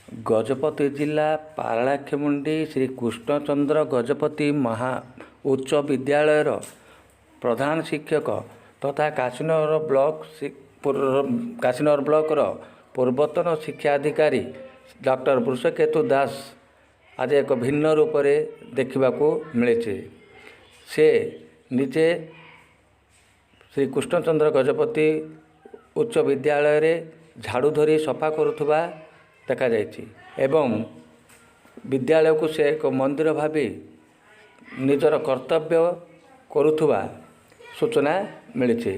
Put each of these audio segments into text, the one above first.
गजपति जिला पारलाखेमुंडी श्री कृष्णचंद्र गजपति महा उच्च विद्यालय प्रधान शिक्षक तथा काशीनगर ब्लॉक पूर्वतन शिक्षा अधिकारी डॉक्टर वृषकेतु दास आज एक भिन्न रूप से देखा मिले। से निजे श्री कृष्णचंद्र गजपति उच्च विद्यालय रे झाड़ू धरी सफा करुवा देखा जायछि एवं विद्यालय को से एक मंदिर भावी निजर कर्तव्य करुवा सूचना मिली।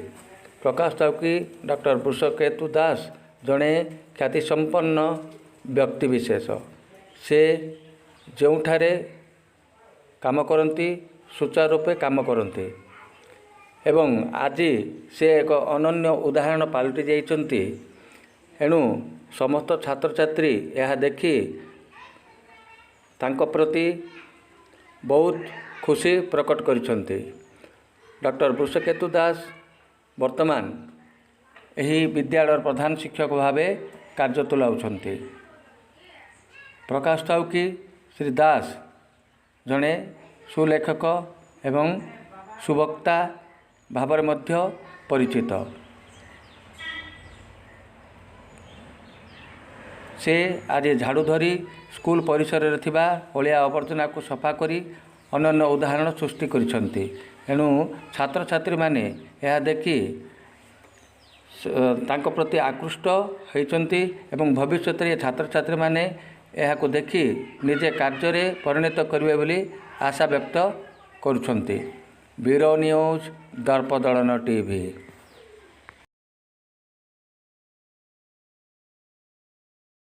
प्रकाश ताउकी डॉक्टर वृषकेतु दास जड़े ख्यातिसंपन्न व्यक्ति विशेष। से जोठारे काम करती सुचारू रूपे काम करती एवं आज से एक अनन्य उदाहरण पलटि जाइछन्ति। एणु समस्त छात्र छात्री यह देखि तांको प्रति बहुत खुशी प्रकट करिछन्ति। डॉक्टर वृषकेतु दास वर्तमान एही विद्यालय प्रधान शिक्षक भावे कार्य तुलाउछन्ति। प्रकाश ताउकी श्री दास जड़े सुलेखक एवं सुवक्ता भावर मध्य परिचित। से आज झाड़ू धरी स्कूल परिसर रे थिबा अलिया आवर्जना को सफा करी अनन्य उदाहरण सृष्टि करिसंती। एणु छात्र छात्री माने यह देखि तांको प्रति आकृष्ट होइचंती एवं भविष्य रे छात्र छात्री माने यह को देखि निजे कार्य रे परिणत करिवे बोली आशा व्यक्त करुछंती। Bureau news Darpadalan TV.